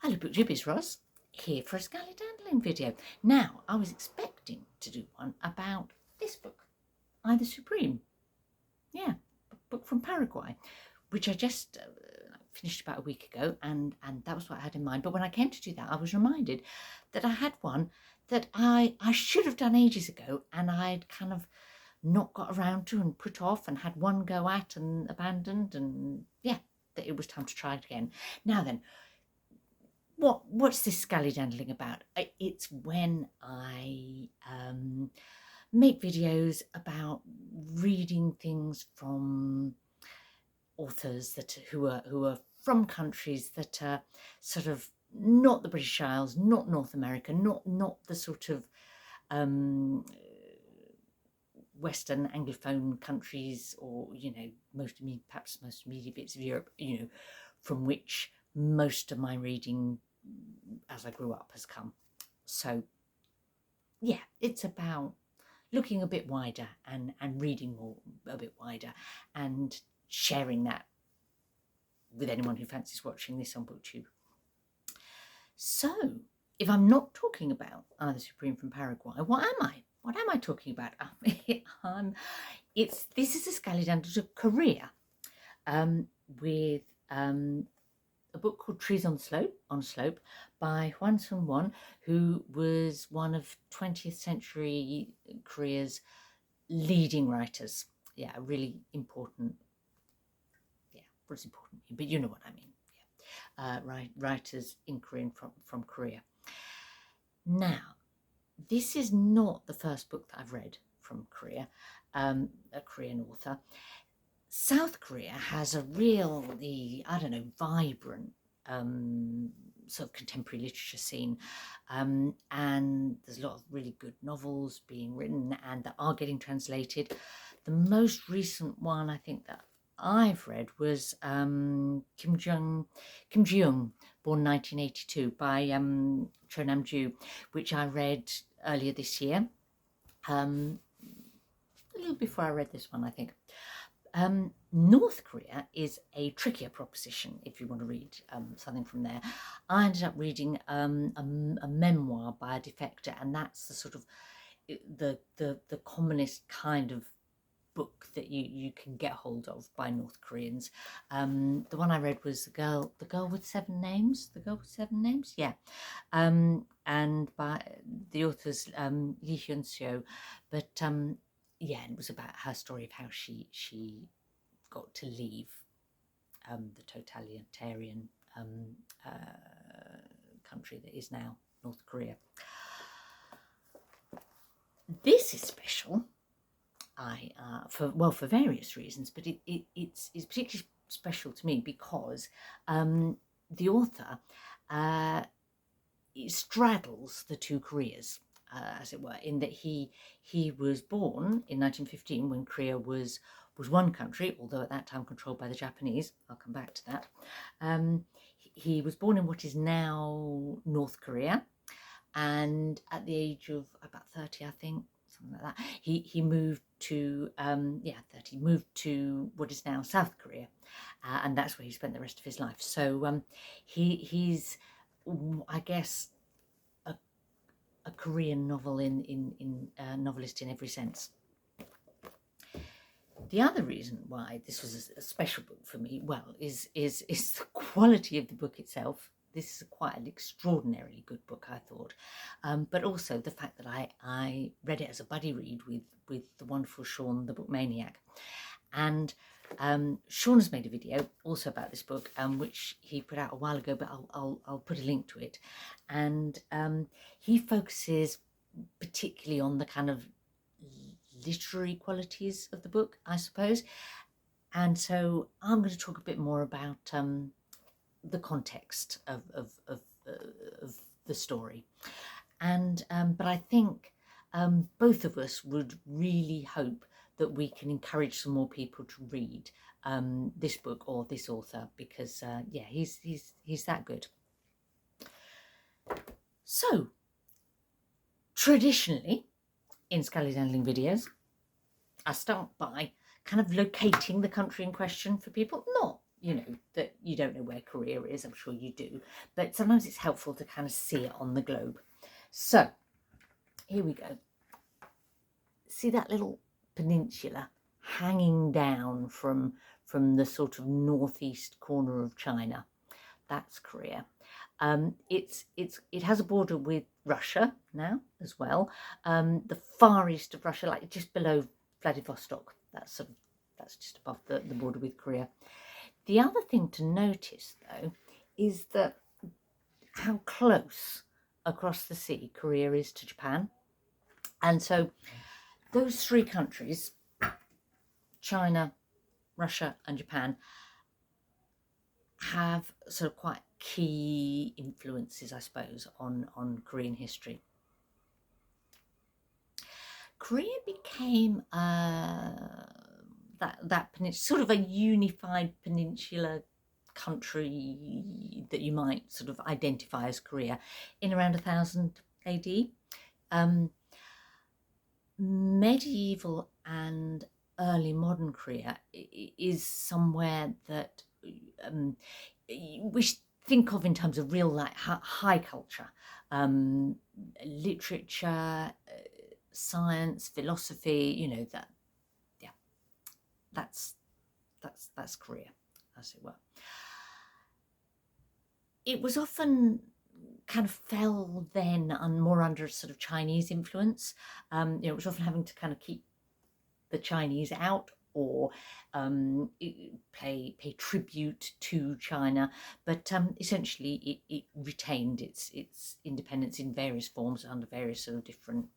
Hello booktubers, Ross here for a scallydandling video. Now, I was expecting to do one about this book, I the Supreme. Yeah, book from Paraguay, which I just finished about a week ago, and that was what I had in mind. But when I came to do that, I was reminded that I had one that I should have done ages ago, and I'd kind of not got around to and put off and had one go at and abandoned, and yeah, that it was time to try it again. Now then, what's this scallydandling about? It's when I make videos about reading things from authors who are from countries that are sort of not the British Isles, not North America, not the sort of Western Anglophone countries, or perhaps most immediate bits of Europe, from which most of my reading as I grew up has come. So yeah, it's about looking a bit wider and reading more a bit wider, and sharing that with anyone who fancies watching this on BookTube. So if I'm not talking about the Supreme from Paraguay, what am I? What am I talking about? This is a scallydandle of Korea, with a book called Trees on a Slope by Hwang Sun-wōn, who was one of 20th century Korea's leading writers. Yeah, really important. Yeah, what's important, but you know what I mean. Yeah, writers in Korean from Korea. Now, this is not the first book that I've read from Korea, a Korean author. South Korea has a really, vibrant sort of contemporary literature scene, and there's a lot of really good novels being written and that are getting translated. The most recent one I think that I've read was Kim Ji-young, born 1982, by Cho Nam-ju, which I read earlier this year, a little before I read this one, I think. North Korea is a trickier proposition if you want to read something from there. I ended up reading a memoir by a defector, and that's the sort of the commonest kind of book that you can get hold of by North Koreans. The one I read was the girl with seven names. Yeah, and by the author's Lee Hyun-seo, but yeah, it was about her story of how she got to leave the totalitarian country that is now North Korea. This is special, for various reasons, but it's particularly special to me because the author straddles the two Koreas, as it were, in that he was born in 1915 when Korea was one country, although at that time controlled by the Japanese. I'll come back to that. He was born in what is now North Korea, and at the age of about 30, I think, something like that, he moved to 30, moved to what is now South Korea, and that's where he spent the rest of his life. So he's, I guess, a Korean novelist in every sense. The other reason why this was a special book for me, is the quality of the book itself. This is quite an extraordinarily good book, I thought, but also the fact that I read it as a buddy read with the wonderful Sean, the book maniac. And Sean has made a video also about this book, which he put out a while ago, but I'll put a link to it. And he focuses particularly on the kind of literary qualities of the book, I suppose. And so I'm going to talk a bit more about the context of the story. And but I think both of us would really hope that we can encourage some more people to read this book or this author, because yeah, he's that good. So traditionally in scallydandling videos, I start by kind of locating the country in question for people. you know, that you don't know where Korea is, I'm sure you do, but sometimes it's helpful to kind of see it on the globe. So here we go. See that little peninsula hanging down from the sort of northeast corner of China? That's Korea. It has a border with Russia now as well. The far east of Russia, like just below Vladivostok, that's just above the border with Korea. The other thing to notice, though, is that how close across the sea Korea is to Japan. And so those three countries, China, Russia and Japan, have sort of quite key influences, I suppose, on Korean history. Korea became that sort of a unified peninsula country that you might sort of identify as Korea in around 1000 AD. Medieval and early modern Korea is somewhere that we think of in terms of real like high culture, literature, science, philosophy, you know, that's Korea, as it were. It was often kind of fell then more under sort of Chinese influence. It was often having to kind of keep the Chinese out or pay tribute to China, but essentially it retained its independence in various forms under various sort of different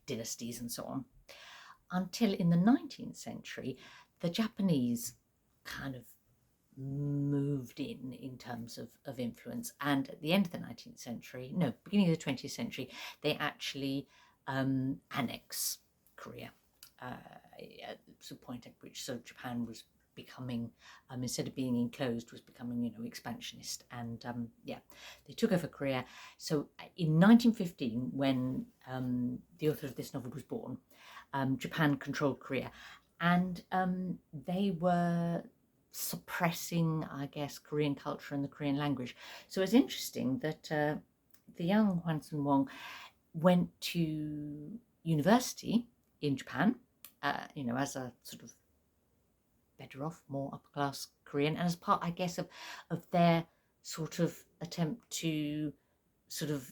dynasties and so on, until in the 19th century the Japanese kind of moved in terms of influence, and at the end of the 19th century, no, beginning of the 20th century, they actually annex Korea at the point at which sort of Japan was becoming, instead of being enclosed, was becoming, you know, expansionist, and they took over Korea. So in 1915, when the author of this novel was born, Japan controlled Korea, and they were suppressing, I guess, Korean culture and the Korean language. So it's interesting that the young Hwang Sun-wōn went to university in Japan, you know, as a sort of better off, more upper class Korean, and as part, I guess, of their sort of attempt to sort of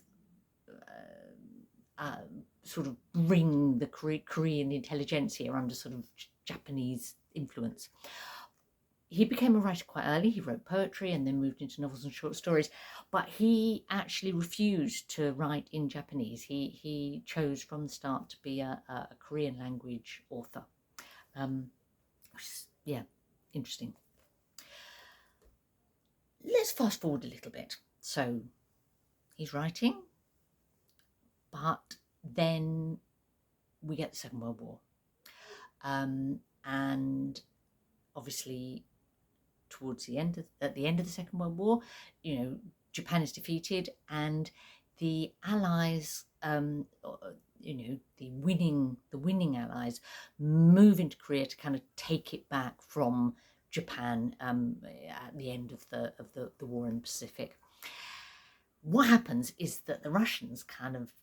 bring the Korean intelligentsia under sort of Japanese influence. He became a writer quite early. He wrote poetry and then moved into novels and short stories, but he actually refused to write in Japanese. He chose from the start to be a Korean language author, which is, yeah, interesting. Let's fast forward a little bit. So he's writing, but then we get the Second World War, and obviously towards at the end of the Second World War, you know, Japan is defeated, and the Allies, you know, the winning Allies move into Korea to kind of take it back from Japan at the end of the war in the Pacific. What happens is that the Russians kind of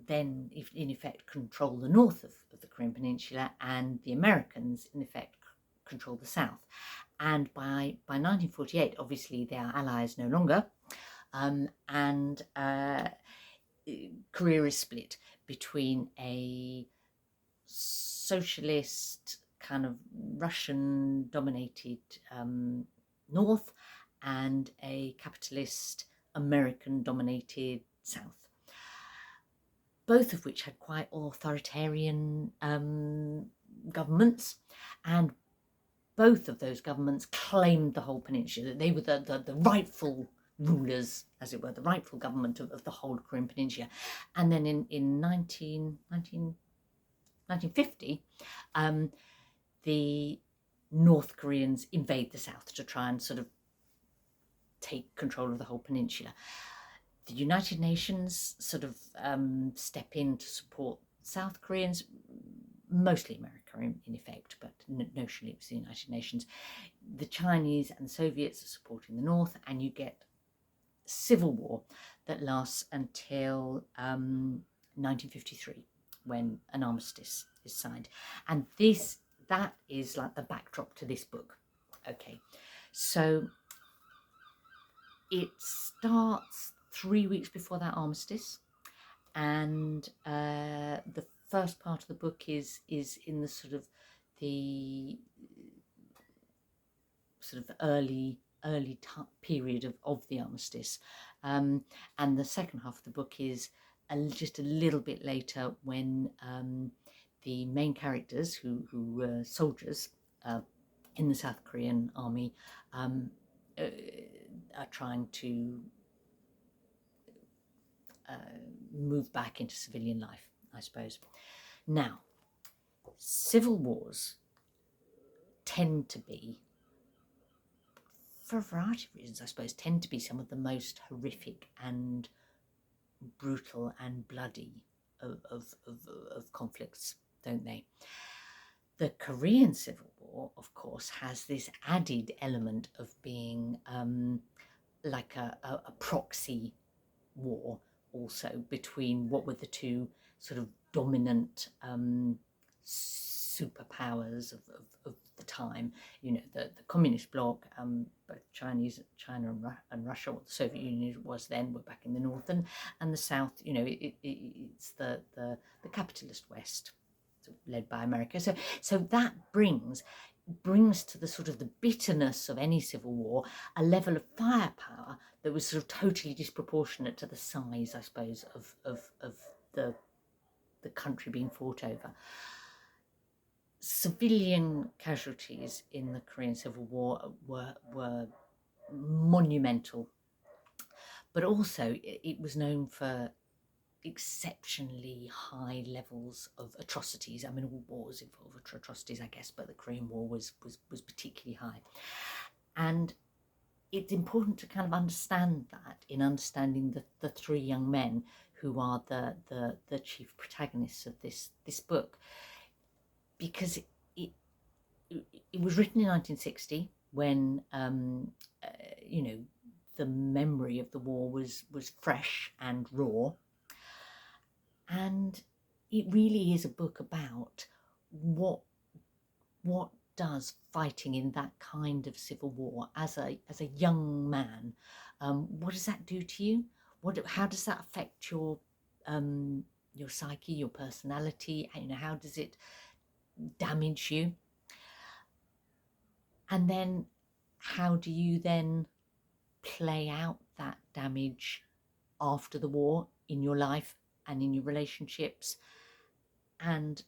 then, in effect, control the north of the Korean Peninsula, and the Americans, in effect, control the south. And by 1948, obviously, they are allies no longer, and Korea is split between a socialist kind of Russian-dominated north and a capitalist American-dominated south, both of which had quite authoritarian governments, and both of those governments claimed the whole peninsula. They were the rightful rulers, as it were, the rightful government of the whole Korean peninsula. And then in 1950, the North Koreans invade the south to try and sort of take control of the whole peninsula. The United Nations sort of step in to support South Koreans, mostly Americans. America in effect, but notionally it was the United Nations. The Chinese and the Soviets are supporting the North, and you get civil war that lasts until 1953, when an armistice is signed. And that is like the backdrop to this book. Okay, so it starts 3 weeks before that armistice, and the first part of the book is in the sort of early period of the armistice, and the second half of the book is just a little bit later, when the main characters, who were soldiers in the South Korean army, are trying to move back into civilian life, I suppose. Now, civil wars tend to be, for a variety of reasons, I suppose, tend to be some of the most horrific and brutal and bloody of conflicts, don't they? The Korean Civil War, of course, has this added element of being like a proxy war, also, between what were the two sort of dominant superpowers of the time, the communist bloc, both China and Russia, what the Soviet Union was then, were back in the north, and the south, it's the capitalist West, led by America. So that brings to the sort of the bitterness of any civil war a level of firepower that was sort of totally disproportionate to the size, I suppose, of the country being fought over. Civilian casualties in the Korean Civil War were monumental, but also it was known for exceptionally high levels of atrocities. I mean, all wars involve atrocities, I guess, but the Korean War was particularly high. And it's important to kind of understand that in understanding the three young men who are the chief protagonists of this book, because it was written in 1960, when the memory of the war was fresh and raw. And it really is a book about what does fighting in that kind of civil war as a young man, what does that do to you? How does that affect your psyche, your personality? How does it damage you? And then how do you then play out that damage after the war in your life and in your relationships? And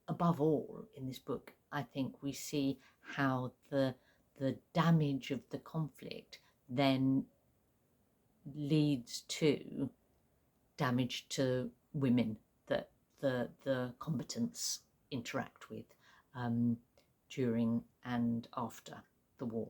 above all, in this book, I think we see how the damage of the conflict then leads to damage to women that the combatants interact with during and after the war.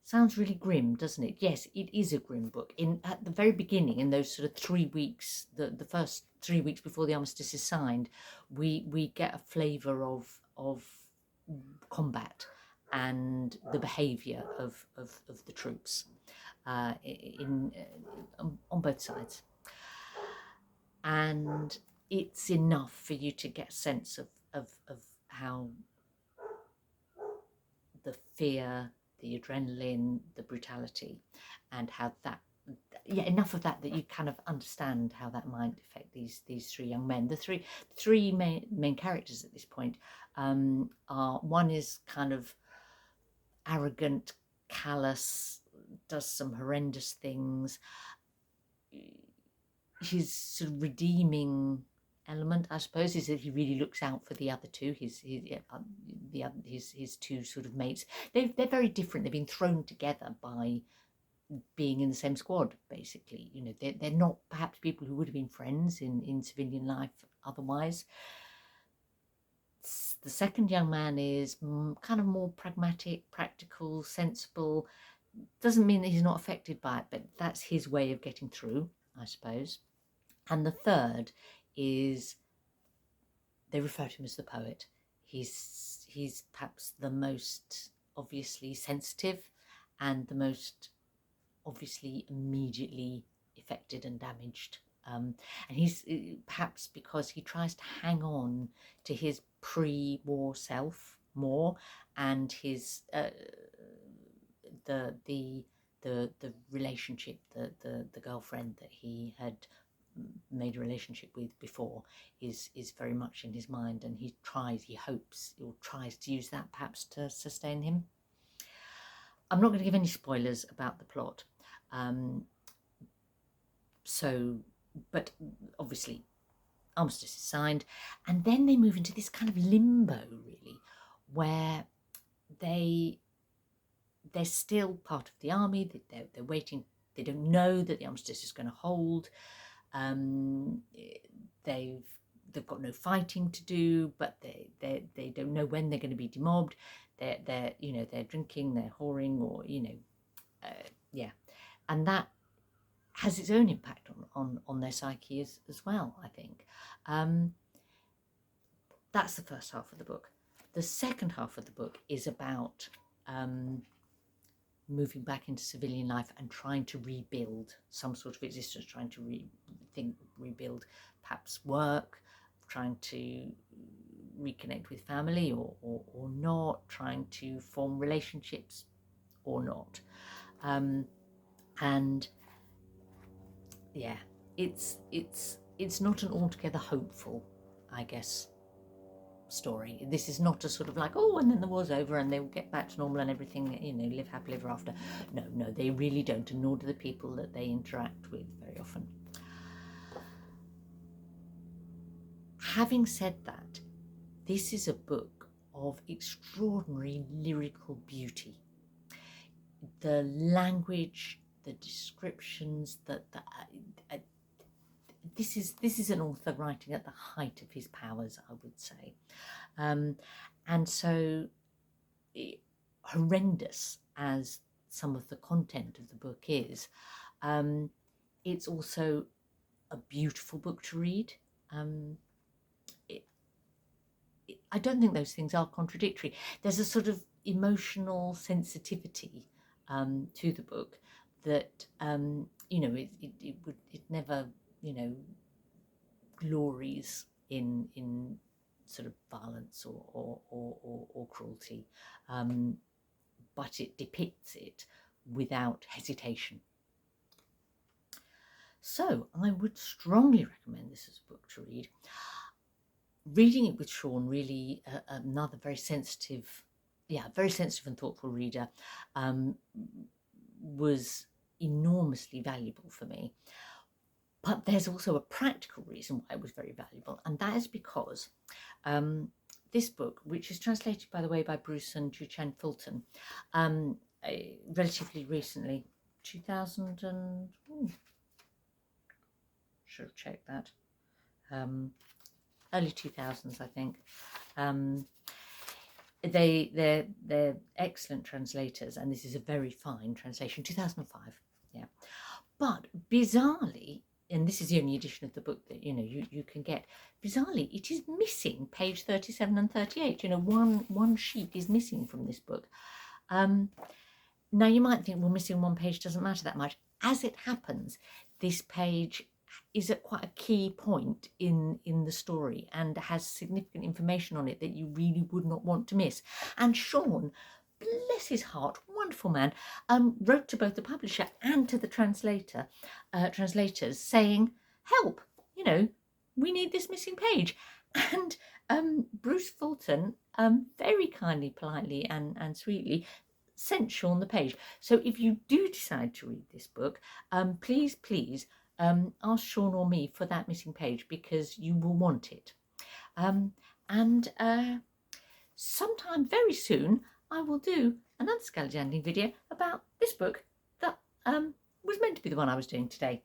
Sounds really grim, doesn't it? Yes, it is a grim book. At the very beginning, in those sort of 3 weeks, the first 3 weeks before the armistice is signed, we get a flavour of combat and the behaviour of the troops on both sides, and it's enough for you to get a sense of how the fear, the adrenaline, the brutality, and how that, enough of that you kind of understand how that might affect these three young men. The three main characters at this point are, one is kind of arrogant, callous, does some horrendous things. His sort of redeeming element, I suppose, is that he really looks out for the other two, his two sort of mates. They're very different. They've been thrown together by being in the same squad, basically. They're not perhaps people who would have been friends in civilian life otherwise. The second young man is kind of more pragmatic, practical, sensible. Doesn't mean that he's not affected by it, but that's his way of getting through, I suppose. And the third is they refer to him as the poet. He's perhaps the most obviously sensitive and the most obviously immediately affected and damaged. And he's perhaps because he tries to hang on to his pre-war self more, and his the relationship, the girlfriend that he had made a relationship with before is very much in his mind, and he hopes or tries to use that perhaps to sustain him. I'm not going to give any spoilers about the plot. But obviously armistice is signed, and then they move into this kind of limbo, really, where they're still part of the army. They're waiting. They don't know that the armistice is going to hold. They've got no fighting to do, but they don't know when they're going to be demobbed. They're drinking, they're whoring, or and that has its own impact on their psyche as well, I think. That's the first half of the book. The second half of the book is about moving back into civilian life and trying to rebuild some sort of existence, trying to rebuild perhaps work, trying to reconnect with family or not, trying to form relationships or not. And yeah, it's not an altogether hopeful, I guess, story. This is not a sort of like, oh, and then the war's over and they will get back to normal and everything, live happily ever after. No, they really don't, and nor do the people that they interact with very often. Having said that, this is a book of extraordinary lyrical beauty. The language, the descriptions, this is an author writing at the height of his powers, I would say. And so horrendous as some of the content of the book is, it's also a beautiful book to read. I don't think those things are contradictory. There's a sort of emotional sensitivity to the book that it never glories in sort of violence or cruelty, but it depicts it without hesitation. So I would strongly recommend this as a book to read. Reading it with Sean, really another very sensitive and thoughtful reader, was enormously valuable for me. But there's also a practical reason why it was very valuable, and that is because this book, which is translated, by the way, by Bruce and Ju-Chan Fulton, relatively recently, 2000 and... should have checked that. Early 2000s, I think. They're excellent translators, and this is a very fine translation, 2005. Yeah, but bizarrely, and this is the only edition of the book that you can get. Bizarrely, it is missing page 37 and 38. One sheet is missing from this book. Now you might think, well, missing one page doesn't matter that much. As it happens, this page is at quite a key point in the story and has significant information on it that you really would not want to miss. And Sean, bless his heart, wonderful man, wrote to both the publisher and to the translators saying, help, we need this missing page. And Bruce Fulton very kindly, politely and sweetly sent Sean the page. So if you do decide to read this book, please ask Sean or me for that missing page, because you will want it. And sometime very soon I will do another scallydandling video about this book that was meant to be the one I was doing today.